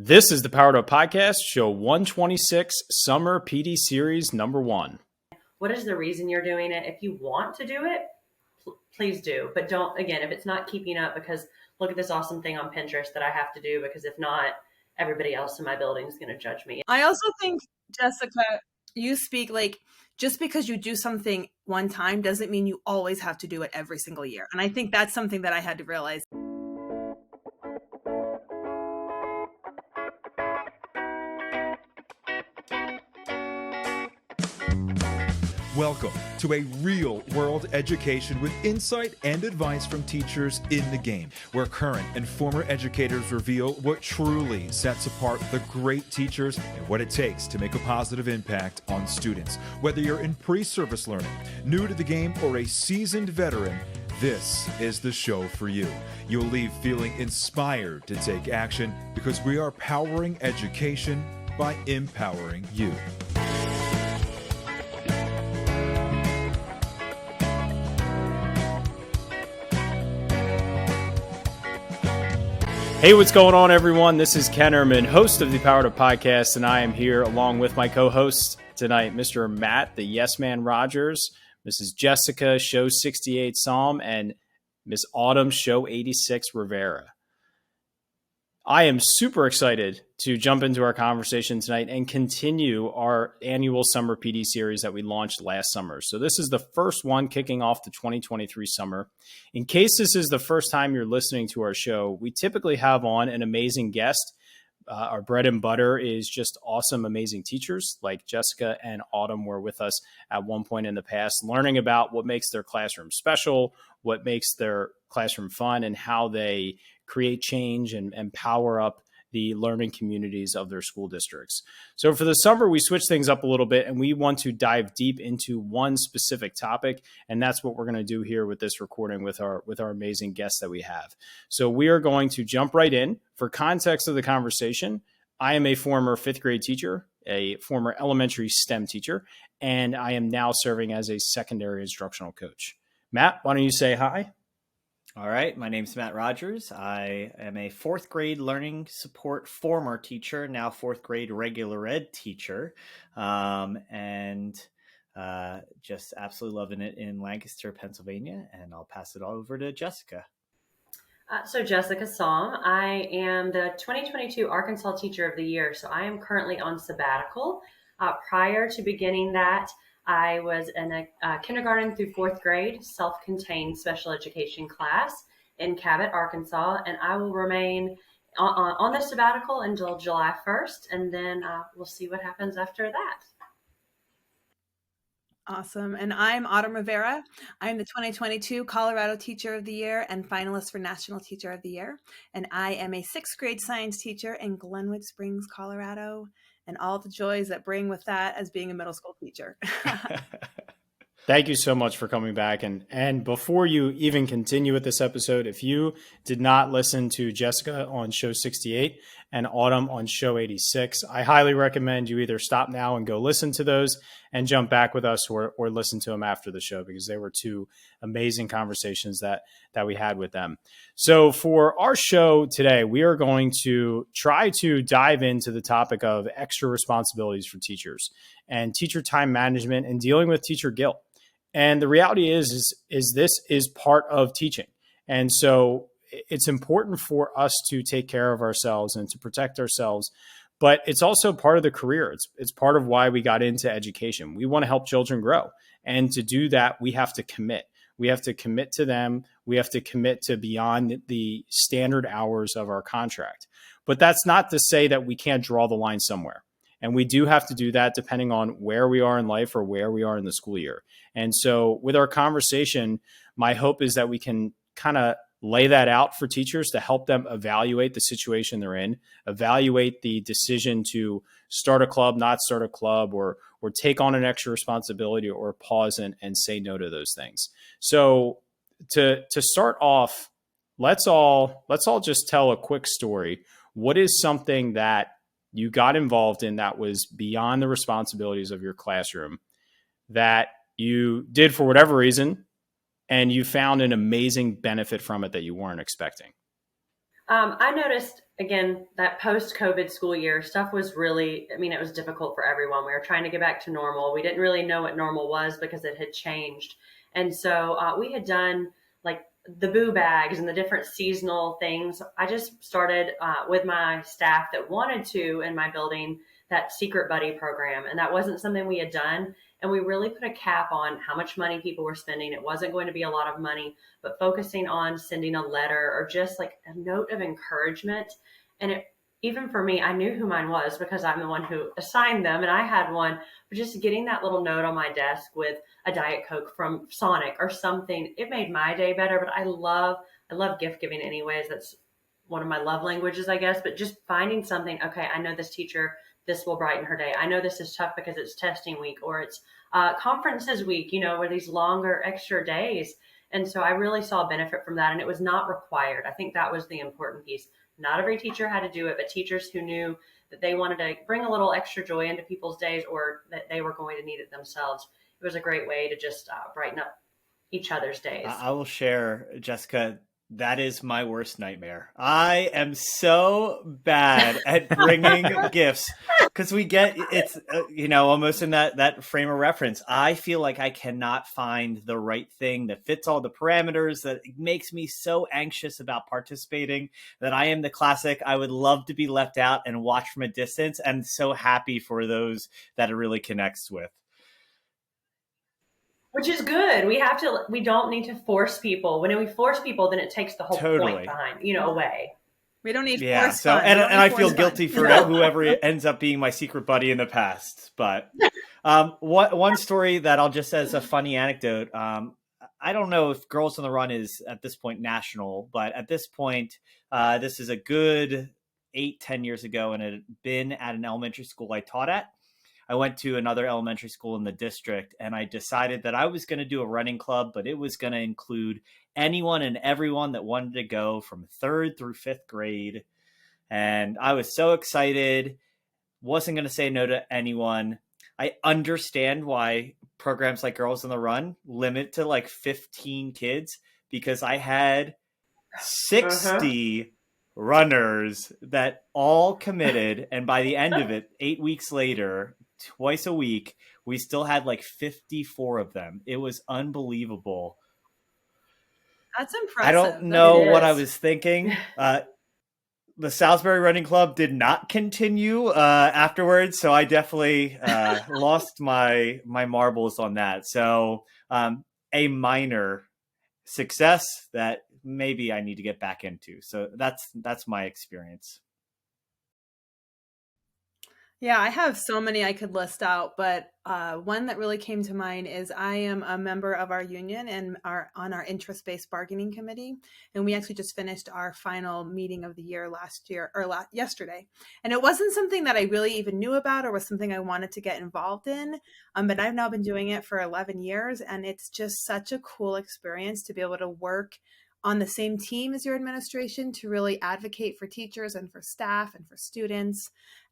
This is the Powered Up Podcast, show 126, Summer PD Series number 1. What is the reason you're doing it? If you want to do it, please do. But don't, again, if it's not keeping up, because look at this awesome thing on Pinterest that I have to do, because if not, everybody else in my building is going to judge me. I also think, Jessica, you speak like just because you do something one time doesn't mean you always have to do it every single year. And I think that's something that I had to realize. Welcome to a real-world education with insight and advice from teachers in the game, where current and former educators reveal what truly sets apart the great teachers and what it takes to make a positive impact on students. Whether you're in pre-service learning, new to the game, or a seasoned veteran, this is the show for you. You'll leave feeling inspired to take action because we are powering education by empowering you. Hey, what's going on, everyone? This is Ken Ehrman, host of the Powered Up Podcast, and I am here along with my co-host tonight, Mr. Matt, the Yes Man Rogers, Mrs. Jessica, Show 68 Saum, and Miss Autumn, Show 86 Rivera. I am super excited to jump into our conversation tonight and continue our annual Summer PD series that we launched last summer. So this is the first one kicking off the 2023 summer. In case this is the first time you're listening to our show, we typically have on an amazing guest. Our bread and butter is just awesome, amazing teachers like Jessica and Autumn were with us at one point in the past, learning about what makes their classroom special, what makes their classroom fun, and how they create change and power up the learning communities of their school districts. So for the summer, we switch things up a little bit, and we want to dive deep into one specific topic, and that's what we're going to do here with this recording with our amazing guests that we have. So we are going to jump right in. For context of the conversation, I am a former fifth grade teacher, a former elementary STEM teacher, and I am now serving as a secondary instructional coach. Matt, why don't you say hi? All right, my name's Matt Rogers. I am a fourth grade learning support former teacher, now fourth grade regular ed teacher, and just absolutely loving it in Lancaster, Pennsylvania. And I'll pass it all over to Jessica. So Jessica Saum, I am the 2022 Arkansas Teacher of the Year. So I am currently on sabbatical. Prior to beginning that, I was in a kindergarten through fourth grade self-contained special education class in Cabot, Arkansas, and I will remain on the sabbatical until July 1st, and then we'll see what happens after that. Awesome. And I'm Autumn Rivera. I'm the 2022 Colorado Teacher of the Year and finalist for National Teacher of the Year. And I am a sixth grade science teacher in Glenwood Springs, Colorado, and all the joys that bring with that as being a middle school teacher. Thank you so much for coming back. And before you even continue with this episode, if you did not listen to Jessica on Show 68 and Autumn on Show 86, I highly recommend you either stop now and go listen to those and jump back with us or listen to them after the show, because they were two amazing conversations that we had with them. So for our show today, we are going to try to dive into the topic of extra responsibilities for teachers and teacher time management and dealing with teacher guilt. And the reality is this is part of teaching. And so it's important for us to take care of ourselves and to protect ourselves, but it's also part of the career. It's part of why we got into education. We want to help children grow. And to do that, we have to commit. We have to commit to them. We have to commit to beyond the standard hours of our contract. But that's not to say that we can't draw the line somewhere. And we do have to do that depending on where we are in life or where we are in the school year. And so with our conversation, my hope is that we can kind of lay that out for teachers to help them evaluate the situation they're in, evaluate the decision to start a club, not start a club, or take on an extra responsibility, or pause and say no to those things. So to start off, let's all just tell a quick story. What is something that you got involved in that was beyond the responsibilities of your classroom that you did for whatever reason, and you found an amazing benefit from it that you weren't expecting? I noticed again that post-COVID school year stuff was really, I mean, it was difficult for everyone. We were trying to get back to normal. We didn't really know what normal was because it had changed. And so we had done like the boo bags and the different seasonal things. I just started with my staff that wanted to in my building that secret buddy program. And that wasn't something we had done. And we really put a cap on how much money people were spending. It wasn't going to be a lot of money, but focusing on sending a letter or just like a note of encouragement. And it, even for me, I knew who mine was because I'm the one who assigned them and I had one. But just getting that little note on my desk with a Diet Coke from Sonic or something, it made my day better. But I love gift giving anyways. That's one of my love languages, I guess. But just finding something, okay, I know this teacher, this will brighten her day. I know this is tough because it's testing week or it's conferences week, where these longer extra days. And so I really saw a benefit from that. And it was not required. I think that was the important piece. Not every teacher had to do it, but teachers who knew that they wanted to bring a little extra joy into people's days or that they were going to need it themselves. It was a great way to just brighten up each other's days. I will share, Jessica, that is my worst nightmare. I am so bad at bringing gifts because we get it's almost in that frame of reference. I feel like I cannot find the right thing that fits all the parameters, that makes me so anxious about participating, that I am the classic I would love to be left out and watch from a distance, and so happy for those that it really connects with. Which is good. We don't need to force people. When we force people, then it takes the whole point behind, away. We don't need force fun. And I feel guilty for whoever ends up being my secret buddy in the past. But one story that I'll just as a funny anecdote. I don't know if Girls on the Run is at this point national, but at this point, this is a good 8-10 years ago, and it had been at an elementary school I taught at. I went to another elementary school in the district, and I decided that I was going to do a running club, but it was going to include anyone and everyone that wanted to go from 3rd through 5th grade. And I was so excited, wasn't going to say no to anyone. I understand why programs like Girls on the Run limit to like 15 kids, because I had 60 runners that all committed. And by the end of it, 8 weeks later, twice a week, we still had like 54 of them. It was unbelievable. That's impressive. I don't know what I was thinking. The Salisbury Running Club did not continue afterwards, so I definitely lost my marbles on that. So a minor success that maybe I need to get back into. So that's my experience. Yeah, I have so many I could list out, but one that really came to mind is I am a member of our union and on our interest-based bargaining committee. And we actually just finished our final meeting of the year yesterday. And it wasn't something that I really even knew about or was something I wanted to get involved in. But I've now been doing it for 11 years. And it's just such a cool experience to be able to work on the same team as your administration to really advocate for teachers and for staff and for students.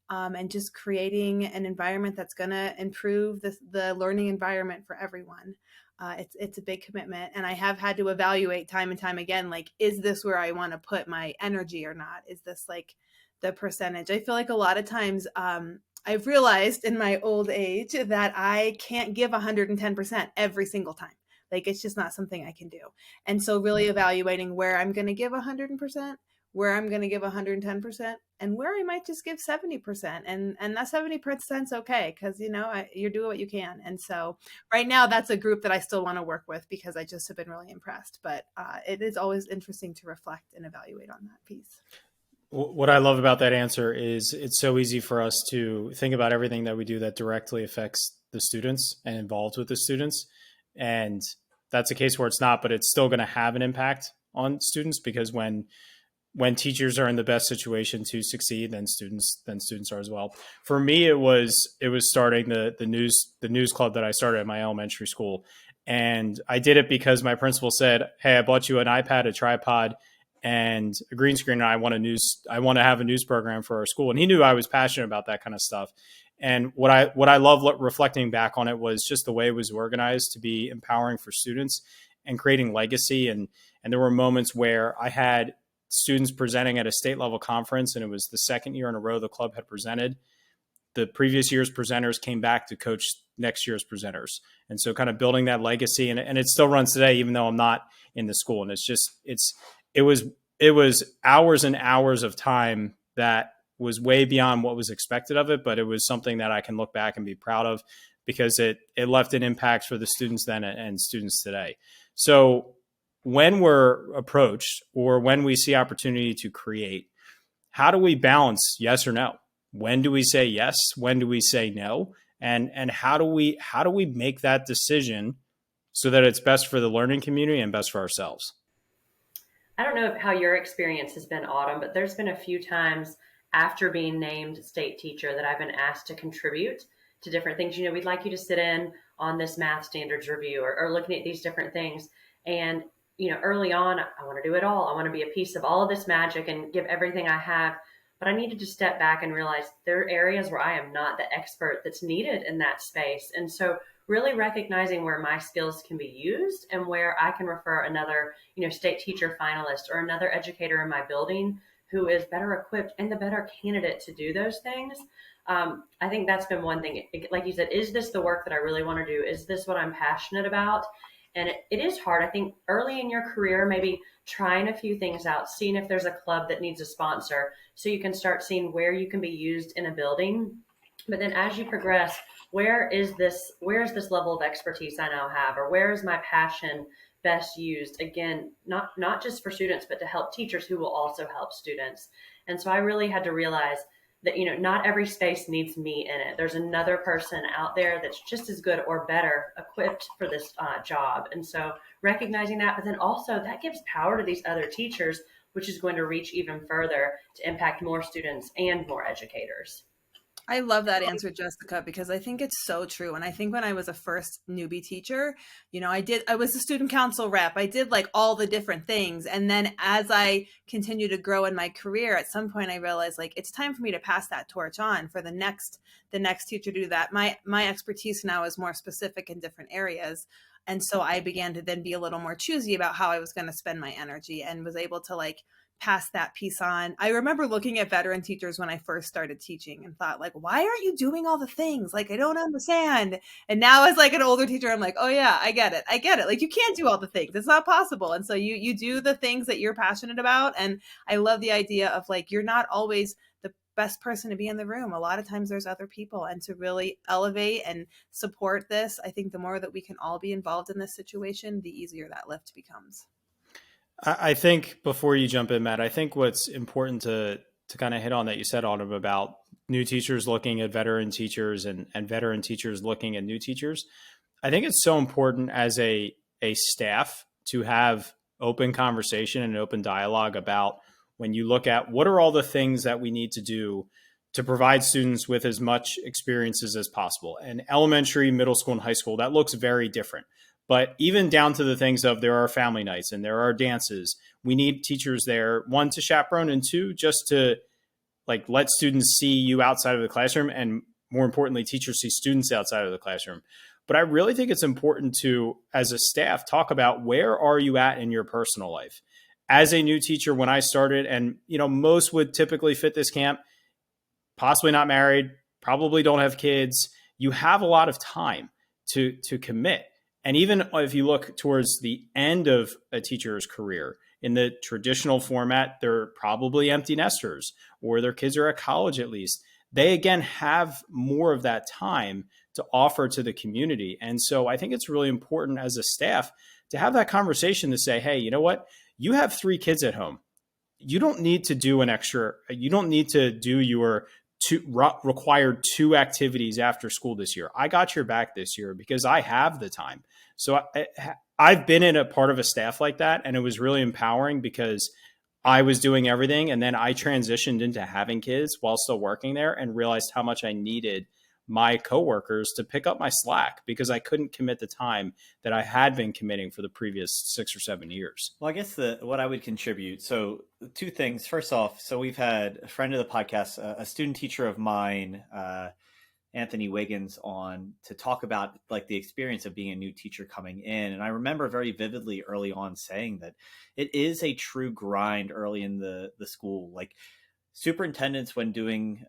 And just creating an environment that's going to improve the learning environment for everyone. It's a big commitment. And I have had to evaluate time and time again, like, is this where I want to put my energy or not? Is this like the percentage? I feel like a lot of times I've realized in my old age that I can't give 110% every single time. Like, it's just not something I can do. And so really evaluating where I'm going to give 100%, where I'm going to give 110%, and where I might just give 70%. And that 70% is okay, because, you're doing what you can. And so right now, that's a group that I still want to work with because I just have been really impressed. But it is always interesting to reflect and evaluate on that piece. What I love about that answer is it's so easy for us to think about everything that we do that directly affects the students and involved with the students. And that's a case where it's not, but it's still going to have an impact on students, because when teachers are in the best situation to succeed, then students are as well. For me, it was starting the news club that I started at my elementary school. And I did it because my principal said, "Hey, I bought you an iPad, a tripod, and a green screen. And I want to have a news program for our school." And he knew I was passionate about that kind of stuff. And what I love reflecting back on it was just the way it was organized to be empowering for students and creating legacy. And there were moments where I had students presenting at a state level conference, and it was the second year in a row the club had presented. The previous year's presenters came back to coach next year's presenters. And so kind of building that legacy, and it still runs today, even though I'm not in the school. And it was hours and hours of time that was way beyond what was expected of it, but it was something that I can look back and be proud of because it left an impact for the students then and students today. So when we're approached or when we see opportunity to create, how do we balance yes or no? When do we say yes? When do we say no? And how do we make that decision so that it's best for the learning community and best for ourselves? I don't know how your experience has been, Autumn, but there's been a few times after being named state teacher that I've been asked to contribute to different things. We'd like you to sit in on this math standards review or looking at these different things. And, early on, I want to do it all. I want to be a piece of all of this magic and give everything I have. But I needed to step back and realize there are areas where I am not the expert that's needed in that space. And so really recognizing where my skills can be used and where I can refer another, state teacher finalist or another educator in my building who is better equipped and the better candidate to do those things. I think that's been one thing. Like you said, is this the work that I really want to do? Is this what I'm passionate about? And it is hard. I think early in your career, maybe trying a few things out, seeing if there's a club that needs a sponsor so you can start seeing where you can be used in a building. But then as you progress, where is this level of expertise I now have, or where is my passion best used? Again, not just for students, but to help teachers who will also help students. And so I really had to realize that, not every space needs me in it. There's another person out there that's just as good or better equipped for this job. And so recognizing that, but then also that gives power to these other teachers, which is going to reach even further to impact more students and more educators. I love that answer, Jessica, because I think it's so true. And I think when I was a first newbie teacher, I was a student council rep. I did like all the different things. And then as I continue to grow in my career, at some point I realized like, it's time for me to pass that torch on for the next teacher to do that. My expertise now is more specific in different areas. And so I began to then be a little more choosy about how I was going to spend my energy and was able to like pass that piece on. I remember looking at veteran teachers when I first started teaching and thought like, why aren't you doing all the things? Like, I don't understand. And now as like an older teacher, I'm like, oh yeah, I get it. Like you can't do all the things. It's not possible. And so you do the things that you're passionate about. And I love the idea of like, you're not always the best person to be in the room. A lot of times there's other people, and to really elevate and support this, I think the more that we can all be involved in this situation, the easier that lift becomes. I think before you jump in, Matt, I think what's important to kind of hit on that you said, Autumn, about new teachers looking at veteran teachers and veteran teachers looking at new teachers. I think it's so important as a staff to have open conversation and open dialogue about when you look at what are all the things that we need to do to provide students with as much experiences as possible. And elementary, middle school, and high school, that looks very different. But even down to the things of there are family nights and there are dances, we need teachers there, one, to chaperone, and two, just to like let students see you outside of the classroom, and more importantly, teachers see students outside of the classroom. But I really think it's important to, as a staff, talk about where are you at in your personal life. As a new teacher, when I started, and most would typically fit this camp, possibly not married, probably don't have kids, you have a lot of time to commit. And even if you look towards the end of a teacher's career, in the traditional format, they're probably empty nesters or their kids are at college at least. They, again, have more of that time to offer to the community. And so I think it's really important as a staff to have that conversation to say, hey, you know what? You have 3 kids at home. You don't need to do your required 2 activities after school this year. I got your back this year because I have the time. So I've been in a part of a staff like that, and it was really empowering because I was doing everything, and then I transitioned into having kids while still working there and realized how much I needed my coworkers to pick up my slack because I couldn't commit the time that I had been committing for the previous 6 or 7 years. Well, I guess what I would contribute. So 2 things. First off, so we've had a friend of the podcast, a student teacher of mine, Anthony Wiggins on to talk about like the experience of being a new teacher coming in. And I remember very vividly early on saying that it is a true grind early in the school. Like superintendents, when doing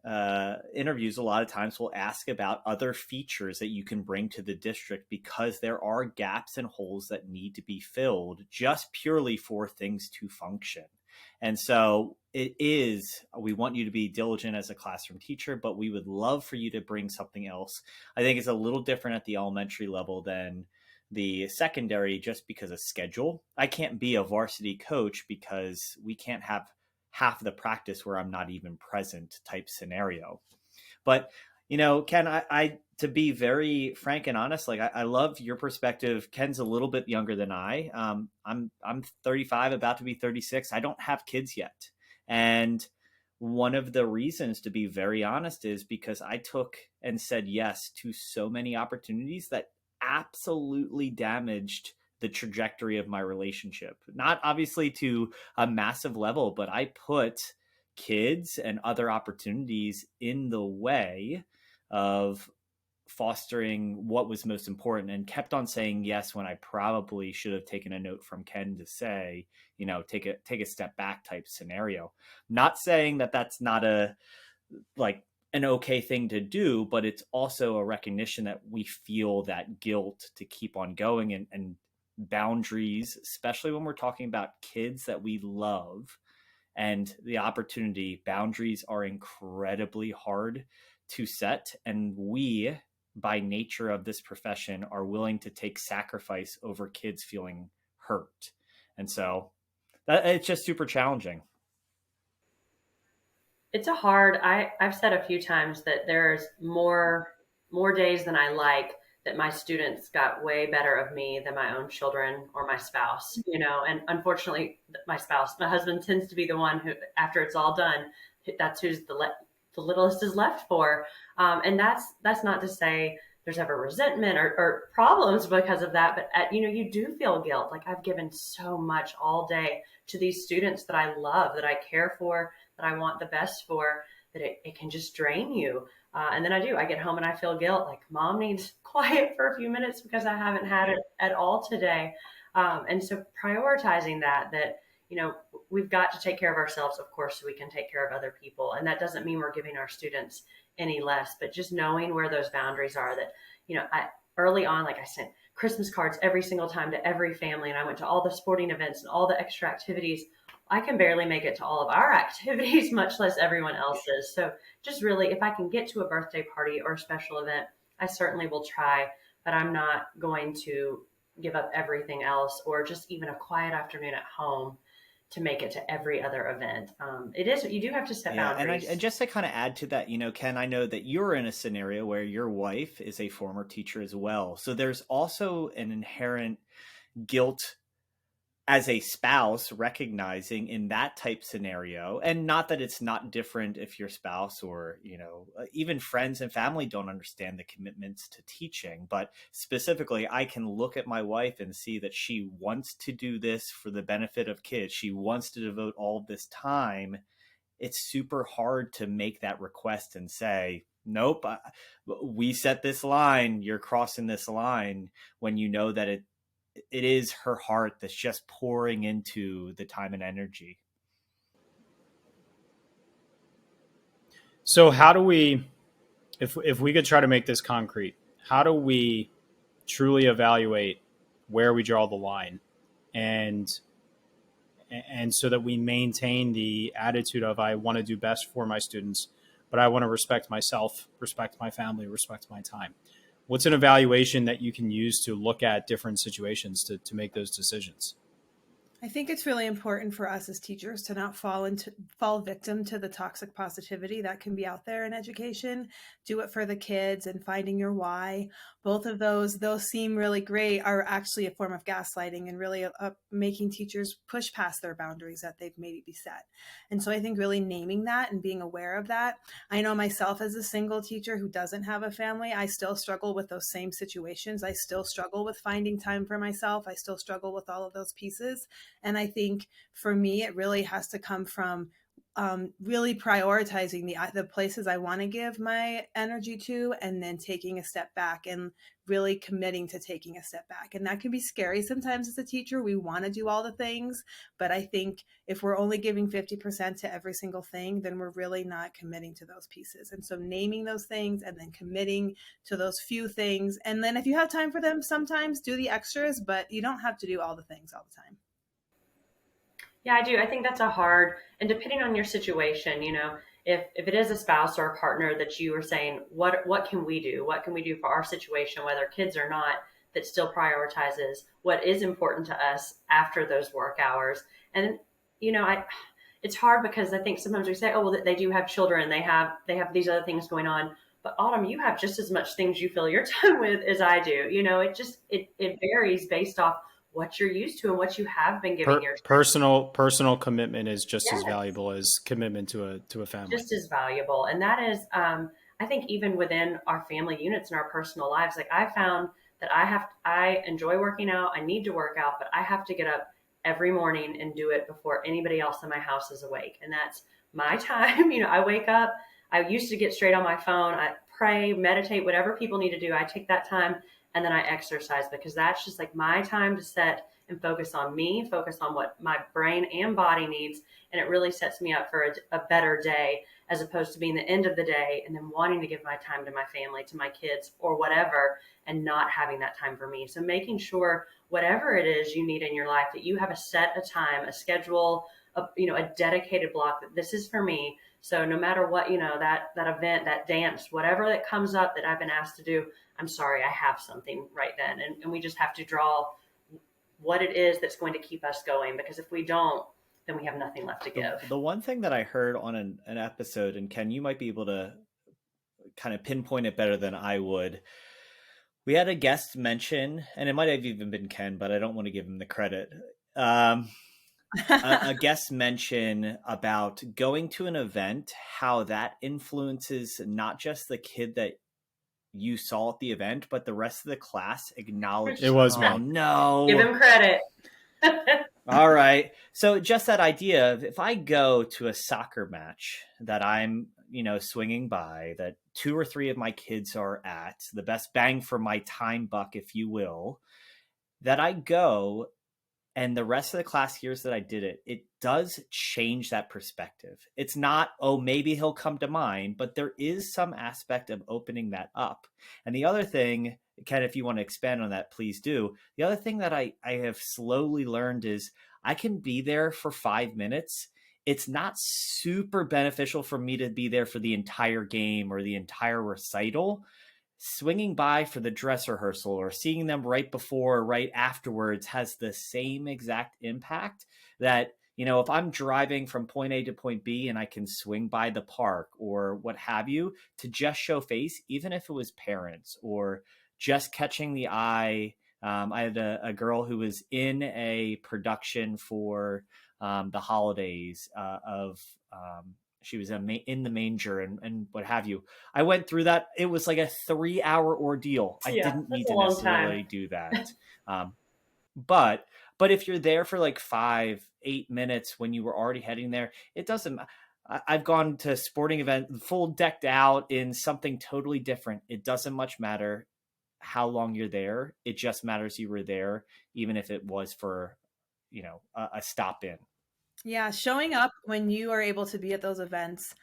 interviews, a lot of times will ask about other features that you can bring to the district because there are gaps and holes that need to be filled just purely for things to function. And so we want you to be diligent as a classroom teacher, but we would love for you to bring something else. I think it's a little different at the elementary level than the secondary just because of schedule. I can't be a varsity coach because we can't have half the practice where I'm not even present type scenario. But Ken, I to be very frank and honest, like I love your perspective. Ken's a little bit younger than I. I'm 35, about to be 36. I don't have kids yet, and one of the reasons, to be very honest, is because I took and said yes to so many opportunities that absolutely damaged the trajectory of my relationship. Not obviously to a massive level, but I put kids and other opportunities in the way of fostering what was most important, and kept on saying yes when I probably should have taken a note from Ken to say, take a step back type scenario. Not saying that that's not an okay thing to do, but it's also a recognition that we feel that guilt to keep on going, and boundaries, especially when we're talking about kids that we love and the opportunity. Boundaries are incredibly hard to set, and we, by nature of this profession, are willing to take sacrifice over kids feeling hurt. And so it's just super challenging. I've said a few times that there's more days than I like that my students got way better of me than my own children or my spouse, and unfortunately my husband tends to be the one who, after it's all done, that's who's the littlest is left for. And that's not to say there's ever resentment or problems because of that, but you do feel guilt. Like, I've given so much all day to these students that I love, that I care for, that I want the best for, that it can just drain you. And then I get home and I feel guilt, like mom needs quiet for a few minutes because I haven't had it at all today. And so prioritizing that we've got to take care of ourselves, of course, so we can take care of other people. And that doesn't mean we're giving our students any less, but just knowing where those boundaries are. That, early on, like I sent Christmas cards every single time to every family, and I went to all the sporting events and all the extra activities. I can barely make it to all of our activities, much less everyone else's. So just really, if I can get to a birthday party or a special event, I certainly will try, but I'm not going to give up everything else, or just even a quiet afternoon at home to make it to every other event. You do have to set boundaries. And just to kind of add to that, Ken, I know that you're in a scenario where your wife is a former teacher as well. So there's also an inherent guilt as a spouse, recognizing in that type scenario, and not that it's not different if your spouse or, even friends and family don't understand the commitments to teaching. But specifically, I can look at my wife and see that she wants to do this for the benefit of kids. She wants to devote all of this time. It's super hard to make that request and say, nope, we set this line, you're crossing this line, when you know that it is her heart that's just pouring into the time and energy. So how do we, if we could try to make this concrete, how do we truly evaluate where we draw the line, and so that we maintain the attitude of, I want to do best for my students, but I want to respect myself, respect my family, respect my time? What's an evaluation that you can use to look at different situations to make those decisions? I think it's really important for us as teachers to not fall victim to the toxic positivity that can be out there in education. Do it for the kids and finding your why. Both of those seem really great, are actually a form of gaslighting and really making teachers push past their boundaries that they've maybe set. And so I think really naming that and being aware of that. I know myself as a single teacher who doesn't have a family, I still struggle with those same situations. I still struggle with finding time for myself. I still struggle with all of those pieces. And I think for me, it really has to come from really prioritizing the places I want to give my energy to, and then taking a step back and really committing to taking a step back. And that can be scary sometimes as a teacher. We want to do all the things, but I think if we're only giving 50% to every single thing, then we're really not committing to those pieces. And so naming those things and then committing to those few things. And then if you have time for them, sometimes do the extras, but you don't have to do all the things all the time. Yeah, I do. I think that's a hard, and depending on your situation, if it is a spouse or a partner that you are saying, what can we do? What can we do for our situation, whether kids or not, that still prioritizes what is important to us after those work hours? And it's hard because I think sometimes we say, oh, well, they do have children, they have these other things going on. But Autumn, you have just as much things you fill your time with as I do. It varies based off what you're used to and what you have been giving your personal commitment is just as Yes, valuable as commitment to a family. just as valuable. And that is, I think, even within our family units and our personal lives, like I found that I enjoy working out. I need to work out, but I have to get up every morning and do it before anybody else in my house is awake. And that's my time. I wake up. I used to get straight on my phone. I pray, meditate, whatever people need to do. I take that time and then I exercise, because that's just like my time to set and focus on me, focus on what my brain and body needs. And it really sets me up for a better day, as opposed to being the end of the day and then wanting to give my time to my family, to my kids or whatever, and not having that time for me. So making sure whatever it is you need in your life, that you have a time, a schedule, a dedicated block that this is for me. So no matter what, that event, that dance, whatever that comes up that I've been asked to do, I'm sorry, I have something right then. And we just have to draw what it is that's going to keep us going, because if we don't, then we have nothing left to give. The one thing that I heard on an episode, and Ken, you might be able to kind of pinpoint it better than I would. We had a guest mention, and it might have even been Ken, but I don't want to give him the credit. A guest mention about going to an event, how that influences not just the kid that you saw at the event, but the rest of the class acknowledged. It was me. No. Give him credit. All right. So just that idea of, if I go to a soccer match that I'm, swinging by, that 2 or 3 of my kids are at, the best bang for my time buck, if you will, that I go and the rest of the class hears that I did it, it does change that perspective. It's not, oh, maybe he'll come to mind, but there is some aspect of opening that up. And the other thing, Ken, if you want to expand on that, please do. The other thing that I have slowly learned is I can be there for 5 minutes. It's not super beneficial for me to be there for the entire game or the entire recital. Swinging by for the dress rehearsal or seeing them right before or right afterwards has the same exact impact. That, if I'm driving from point A to point B and I can swing by the park or what have you, to just show face, even if it was parents or just catching the eye. I had a girl who was in a production for the holidays she was in the manger and what have you. I went through that. It was like a 3-hour ordeal. I didn't need to necessarily do that. But if you're there for like 5-8 minutes when you were already heading there, it doesn't. I've gone to sporting event full decked out in something totally different. It doesn't much matter how long you're there. It just matters you were there, even if it was for, a stop in. Yeah, showing up when you are able to be at those events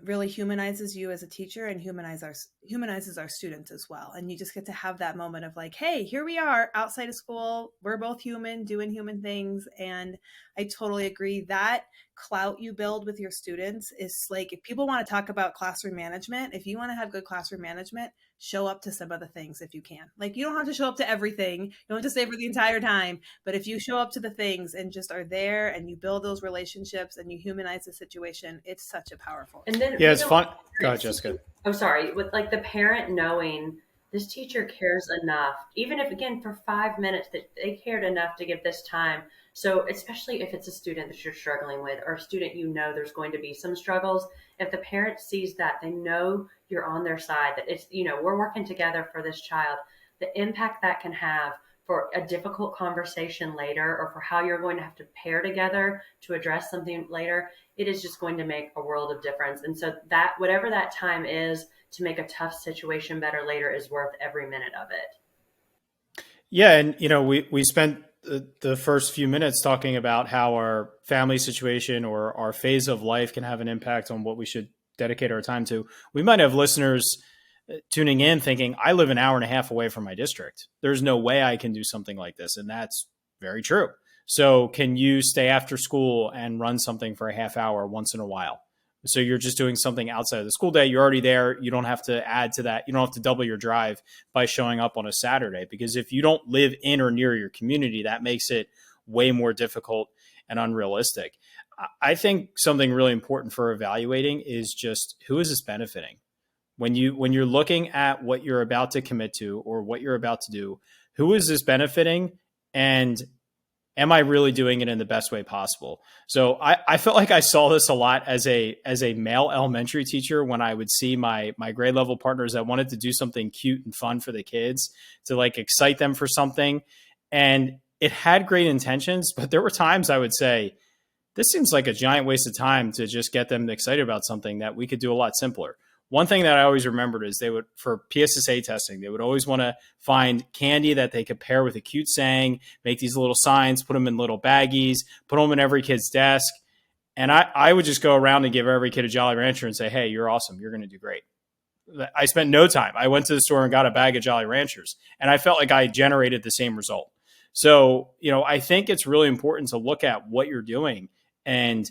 really humanizes you as a teacher and humanizes our students as well. And you just get to have that moment of like, hey, here we are outside of school. We're both human, doing human things. And I totally agree that clout you build with your students is like, if people want to talk about classroom management, if you want to have good classroom management, show up to some of the things if you can. Like, you don't have to show up to everything. You don't have to stay for the entire time. But if you show up to the things and just are there and you build those relationships and you humanize the situation, it's such a powerful. And then it's fun. Go ahead, Jessica. I'm sorry. With like the parent knowing this teacher cares enough, even if, again, for 5 minutes, that they cared enough to give this time. So especially if it's a student that you're struggling with, or a student there's going to be some struggles, if the parent sees that, they know you're on their side, that it's, we're working together for this child, the impact that can have for a difficult conversation later, or for how you're going to have to pair together to address something later, it is just going to make a world of difference. And so that whatever that time is to make a tough situation better later is worth every minute of it. Yeah. And, we spent the first few minutes talking about how our family situation or our phase of life can have an impact on what we should dedicate our time to. We might have listeners tuning in thinking, I live an hour and a half away from my district. There's no way I can do something like this. And that's very true. So can you stay after school and run something for a half hour once in a while? So you're just doing something outside of the school day. You're already there. You don't have to add to that. You don't have to double your drive by showing up on a Saturday, because if you don't live in or near your community, that makes it way more difficult and unrealistic. I think something really important for evaluating is just, who is this benefiting? When you're looking at what you're about to commit to or what you're about to do, who is this benefiting? And am I really doing it in the best way possible? So I felt like I saw this a lot as a male elementary teacher, when I would see my grade level partners that wanted to do something cute and fun for the kids, to like excite them for something. And it had great intentions, but there were times I would say, this seems like a giant waste of time to just get them excited about something that we could do a lot simpler. One thing that I always remembered is, they would, for PSSA testing, they would always want to find candy that they could pair with a cute saying, make these little signs, put them in little baggies, put them in every kid's desk. And I would just go around and give every kid a Jolly Rancher and say, hey, you're awesome. You're going to do great. I spent no time. I went to the store and got a bag of Jolly Ranchers, and I felt like I generated the same result. So, I think it's really important to look at what you're doing, and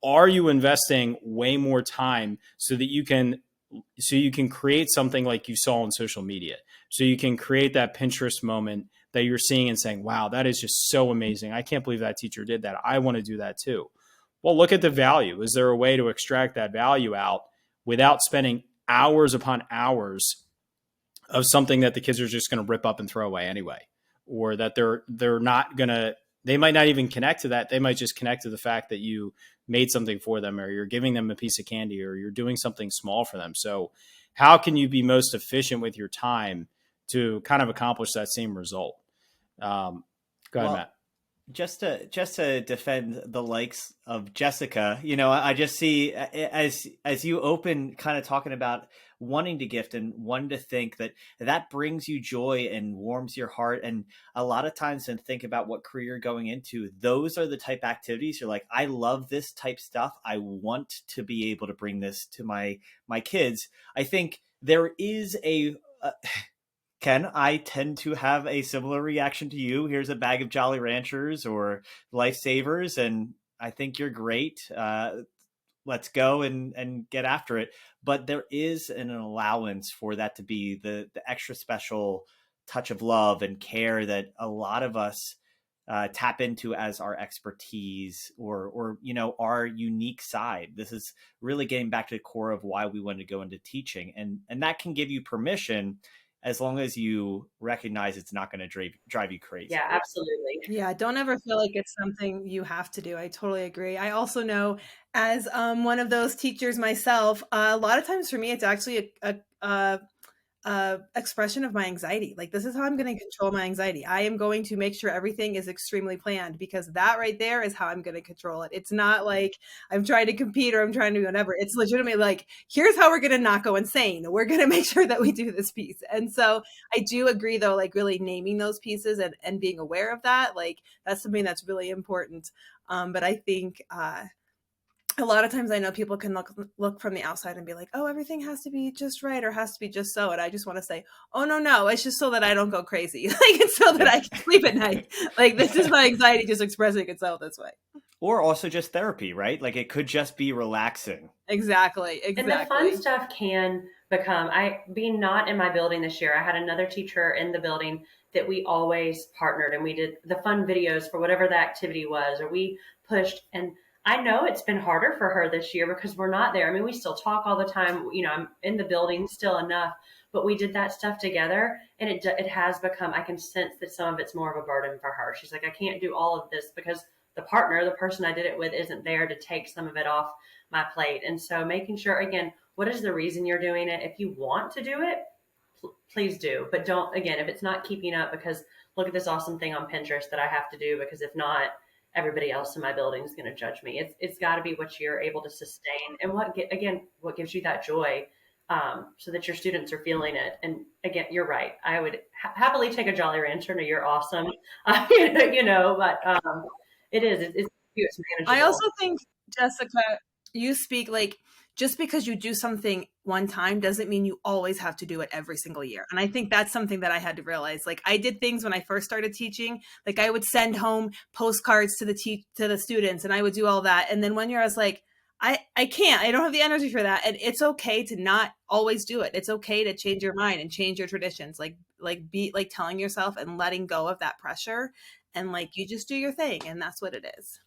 are you investing way more time so you can create something like you saw on social media. So you can create that Pinterest moment that you're seeing and saying, wow, that is just so amazing. I can't believe that teacher did that. I want to do that too. Well, look at the value. Is there a way to extract that value out without spending hours upon hours of something that the kids are just going to rip up and throw away anyway? Or that they're not going to, they might not even connect to that. They might just connect to the fact that you made something for them, or you're giving them a piece of candy, or you're doing something small for them. So how can you be most efficient with your time to kind of accomplish that same result? Go ahead, Matt. Just to defend the likes of Jessica, I just see, as you open kind of talking about wanting to gift and wanting to think that brings you joy and warms your heart. And a lot of times, and think about what career you're going into, those are the type activities you're like, I love this type stuff. I want to be able to bring this to my kids. I think there is Ken, I tend to have a similar reaction to you. Here's a bag of Jolly Ranchers or Lifesavers, and I think you're great. Let's go and get after it. But there is an allowance for that to be the extra special touch of love and care that a lot of us tap into as our expertise or our unique side. This is really getting back to the core of why we want to go into teaching, and that can give you permission, as long as you recognize it's not going to drive you crazy. Yeah, absolutely. Yeah, don't ever feel like it's something you have to do. I totally agree. I also know, as one of those teachers myself, a lot of times for me, it's actually a expression of my anxiety. Like, this is how I'm going to control my anxiety. I am going to make sure everything is extremely planned, because that right there is how I'm going to control it. It's not like I'm trying to compete or I'm trying to do whatever. It's legitimately like, here's how we're going to not go insane. We're going to make sure that we do this piece. And so I do agree, though, like really naming those pieces and being aware of that, like that's something that's really important. But I think, a lot of times I know people can look from the outside and be like, oh, everything has to be just right or has to be just so. And I just want to say, oh, no, it's just so that I don't go crazy. Like, it's so that I can sleep at night. Like, this is my anxiety just expressing itself this way. Or also just therapy, right? Like, it could just be relaxing. Exactly. And the fun stuff can become, being not in my building this year, I had another teacher in the building that we always partnered, and we did the fun videos for whatever the activity was, or we pushed. And I know it's been harder for her this year because we're not there. I mean, we still talk all the time. I'm in the building still enough, but we did that stuff together, and it has become, I can sense that some of it's more of a burden for her. She's like, I can't do all of this because the person I did it with, isn't there to take some of it off my plate. And so making sure, again, what is the reason you're doing it? If you want to do it, please do. But don't, again, if it's not keeping up, because look at this awesome thing on Pinterest that I have to do, because if not, everybody else in my building is going to judge me. It's got to be what you're able to sustain, and what gives you that joy, so that your students are feeling it. And again, you're right. I would happily take a Jolly Rancher. No, you're awesome. But it's manageable. I also think, Jessica, you speak like, just because you do something one time doesn't mean you always have to do it every single year. And I think that's something that I had to realize. Like, I did things when I first started teaching, like I would send home postcards to the students, and I would do all that. And then one year I was like, I don't have the energy for that. And it's okay to not always do it. It's okay to change your mind and change your traditions. Be like telling yourself and letting go of that pressure, and like, you just do your thing, and that's what it is.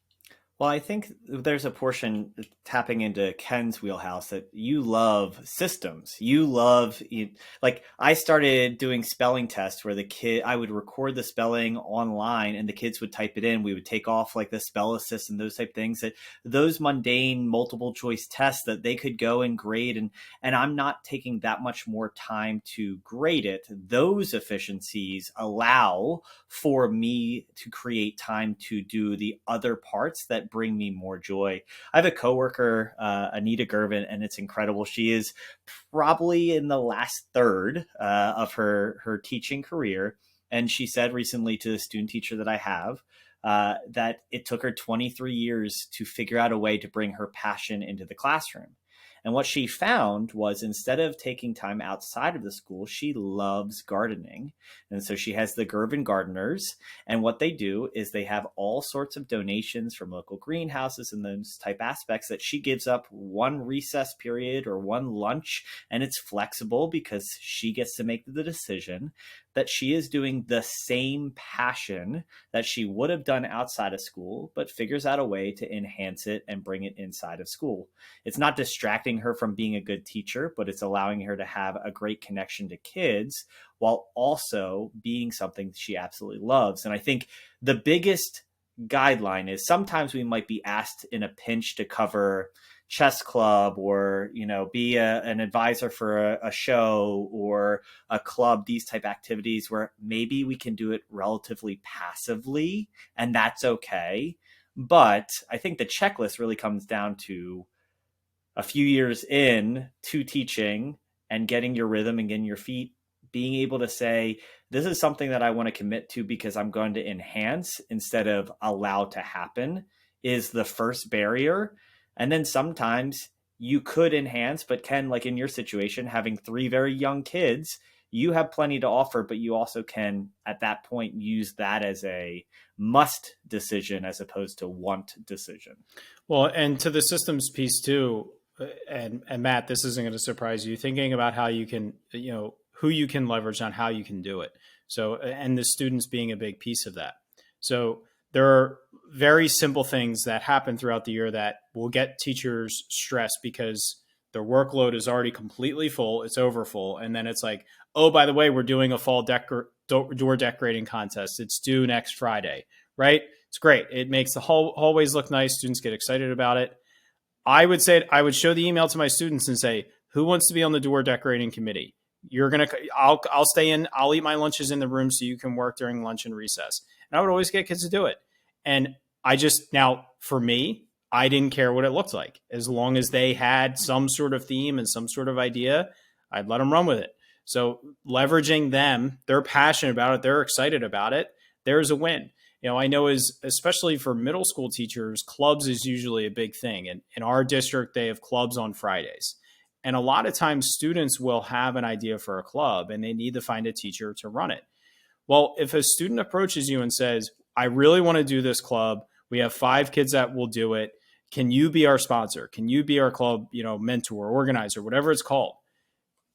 Well, I think there's a portion tapping into Ken's wheelhouse that you love systems. Like, I started doing spelling tests where I would record the spelling online and the kids would type it in. We would take off like the spell assist and those type things, that those mundane multiple choice tests that they could go and grade. And I'm not taking that much more time to grade it. Those efficiencies allow for me to create time to do the other parts that bring me more joy. I have a coworker, Anita Gervin, and it's incredible. She is probably in the last third of her teaching career. And she said recently to the student teacher that I have, that it took her 23 years to figure out a way to bring her passion into the classroom. And what she found was, instead of taking time outside of the school, she loves gardening. And so she has the Gervin Gardeners. And what they do is they have all sorts of donations from local greenhouses and those type aspects that she gives up one recess period or one lunch. And it's flexible because she gets to make the decision that she is doing the same passion that she would have done outside of school, but figures out a way to enhance it and bring it inside of school. It's not distracting her from being a good teacher, but it's allowing her to have a great connection to kids while also being something she absolutely loves. And I think the biggest guideline is, sometimes we might be asked in a pinch to cover chess club, or be an advisor for a show or a club, these type activities where maybe we can do it relatively passively, and that's okay. But I think the checklist really comes down to a few years in to teaching and getting your rhythm and getting your feet, being able to say, this is something that I want to commit to because I'm going to enhance instead of allow to happen, is the first barrier. And then sometimes you could enhance, but Ken, like in your situation, having 3 very young kids, you have plenty to offer, but you also can, at that point, use that as a must decision as opposed to want decision. Well, and to the systems piece too, and Matt, this isn't going to surprise you, thinking about how you can, who you can leverage on how you can do it. So, and the students being a big piece of that. So there are very simple things that happen throughout the year that will get teachers stressed because their workload is already completely full. It's over full. And then it's like, oh, by the way, we're doing a fall door decorating contest. It's due next Friday, right? It's great. It makes the hallways look nice. Students get excited about it. I would show the email to my students and say, who wants to be on the door decorating committee? I'll stay in, I'll eat my lunches in the room so you can work during lunch and recess. And I would always get kids to do it. And now for me, I didn't care what it looked like. As long as they had some sort of theme and some sort of idea, I'd let them run with it. So leveraging them, they're passionate about it. They're excited about it. There's a win. I know especially for middle school teachers, clubs is usually a big thing. And in our district, they have clubs on Fridays. And a lot of times students will have an idea for a club and they need to find a teacher to run it. Well, if a student approaches you and says, I really want to do this club, we have 5 kids that will do it, can you be our sponsor? Can you be our club, mentor, organizer, whatever it's called?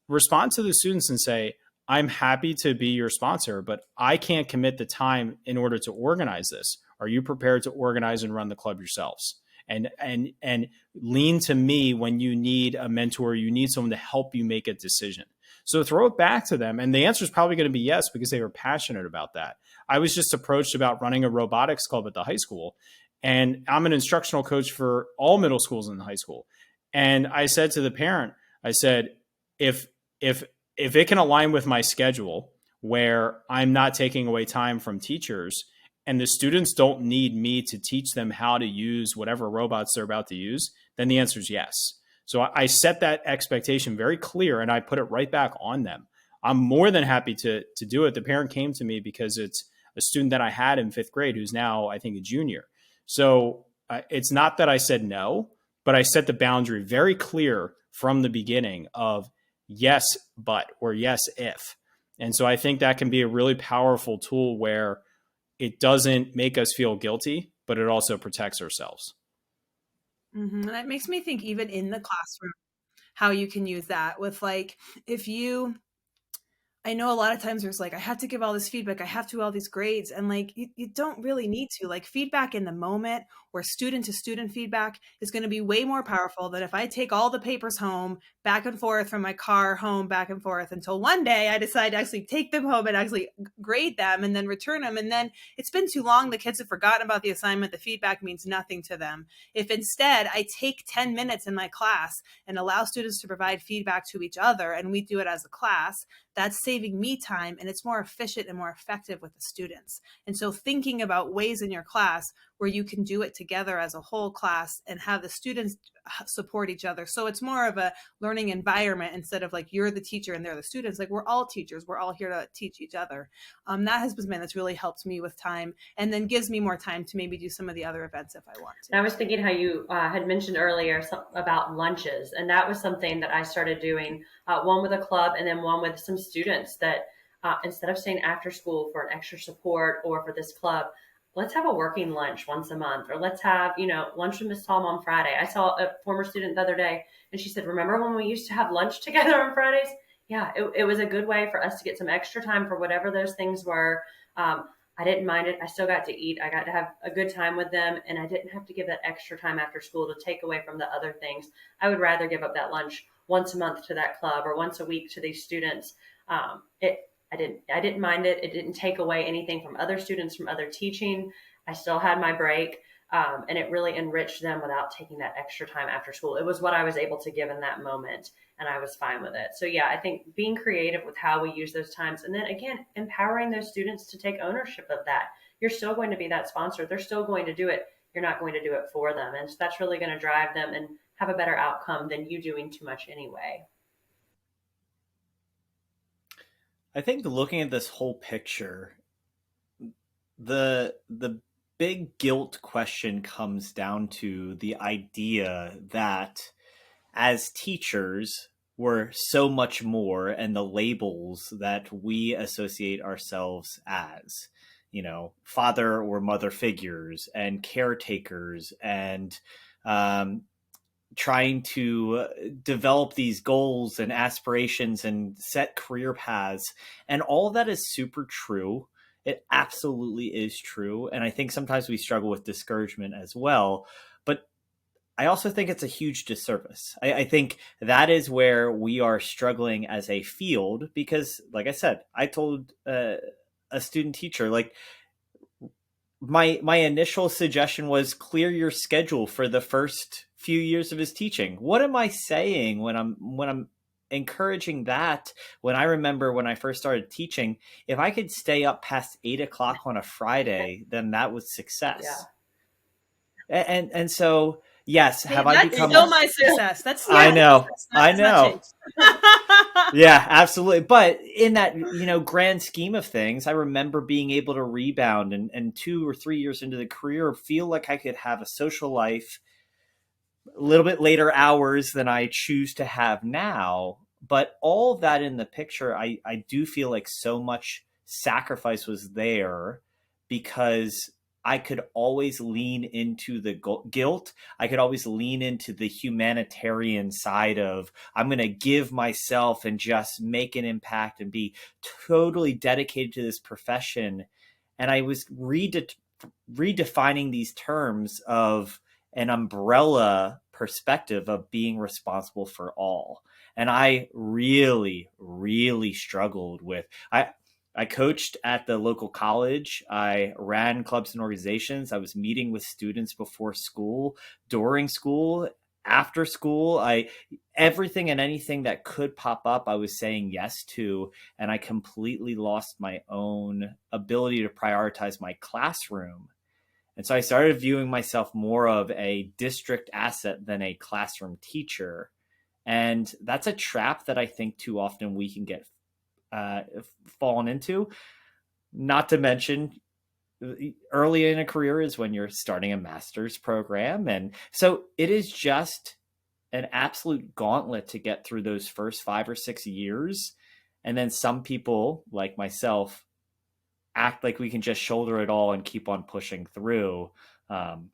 Respond to the students and say, I'm happy to be your sponsor, but I can't commit the time in order to organize this. Are you prepared to organize and run the club yourselves? And lean to me when you need a mentor, you need someone to help you make a decision. So throw it back to them. And the answer is probably going to be yes, because they were passionate about that. I was just approached about running a robotics club at the high school. And I'm an instructional coach for all middle schools in the high school. And I said to the parent, I said, if if it can align with my schedule where I'm not taking away time from teachers and the students don't need me to teach them how to use whatever robots they're about to use, then the answer is yes. So I set that expectation very clear and I put it right back on them. I'm more than happy to do it. The parent came to me because it's a student that I had in fifth grade who's now, I think, a junior. So it's not that I said no, but I set the boundary very clear from the beginning of yes, but, or yes, if. And so I think that can be a really powerful tool where it doesn't make us feel guilty, but it also protects ourselves. And that makes me think, even in the classroom, how you can use that with, like, if you, I know a lot of times there's like, I have to give all this feedback, I have to do all these grades, and like you don't really need to. Like, feedback in the moment or student to student feedback is going to be way more powerful than if I take all the papers home, back and forth from my car home, back and forth, until one day I decide to actually take them home and actually grade them and then return them. And then it's been too long, the kids have forgotten about the assignment, the feedback means nothing to them. If instead I take 10 minutes in my class and allow students to provide feedback to each other, and we do it as a class, that's saving me time, and it's more efficient and more effective with the students. And so thinking about ways in your class where you can do it together as a whole class and have the students support each other. So it's more of a learning environment instead of like you're the teacher and they're the students. Like, we're all teachers. We're all here to teach each other. That has been something that's really helped me with time, and then gives me more time to maybe do some of the other events if I want to. And I was thinking how you had mentioned earlier about lunches, and that was something that I started doing, one with a club and then one with some students, that instead of staying after school for an extra support or for this club, let's have a working lunch once a month, or let's have, lunch with Miss Saum on Friday. I saw a former student the other day, and she said, remember when we used to have lunch together on Fridays? Yeah, it was a good way for us to get some extra time for whatever those things were. I didn't mind it. I still got to eat. I got to have a good time with them, and I didn't have to give that extra time after school to take away from the other things. I would rather give up that lunch once a month to that club or once a week to these students. I didn't mind it. It didn't take away anything from other students, from other teaching. I still had my break, and it really enriched them without taking that extra time after school. It was what I was able to give in that moment, and I was fine with it. So yeah, I think being creative with how we use those times, and then again, empowering those students to take ownership of that. You're still going to be that sponsor. They're still going to do it. You're not going to do it for them. And so that's really going to drive them and have a better outcome than you doing too much anyway. I think looking at this whole picture, the big guilt question comes down to the idea that as teachers, we're so much more, and the labels that we associate ourselves as, father or mother figures and caretakers, and trying to develop these goals and aspirations and set career paths. And all of that is super true. It absolutely is true. And I think sometimes we struggle with discouragement as well. But I also think it's a huge disservice. I think that is where we are struggling as a field, because, like I said, I told a student teacher, like, my initial suggestion was clear your schedule for the first few years of his teaching. What am I saying when I'm encouraging that? When I remember when I first started teaching, if I could stay up past 8:00 on a Friday, then that was success. Yeah. And so, yes, have I become still my success? That's still I know. my success. I know. Yeah, absolutely. But in that, grand scheme of things, I remember being able to rebound and 2 or 3 years into the career, feel like I could have a social life a little bit later hours than I choose to have now. But all of that in the picture, I do feel like so much sacrifice was there, because I could always lean into the guilt. I could always lean into the humanitarian side of, I'm going to give myself and just make an impact and be totally dedicated to this profession. And I was redefining these terms of an umbrella perspective of being responsible for all. And I really, really struggled with, I coached at the local college. I ran clubs and organizations. I was meeting with students before school, during school, after school, everything and anything that could pop up, I was saying yes to, and I completely lost my own ability to prioritize my classroom. And so I started viewing myself more of a district asset than a classroom teacher. And that's a trap that I think too often we can get fallen into. Not to mention, early in a career is when you're starting a master's program. And so it is just an absolute gauntlet to get through those first 5 or 6 years. And then some people, like myself, act like we can just shoulder it all and keep on pushing through. And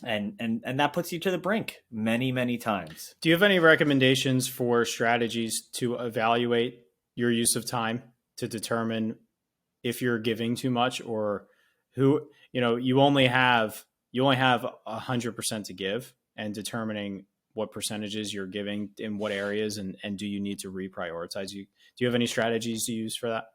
that puts you to the brink many, many times. Do you have any recommendations for strategies to evaluate your use of time to determine if you're giving too much, or who, you only have 100% to give, and determining what percentages you're giving in what areas, and do you need to reprioritize? Do you have any strategies to use for that?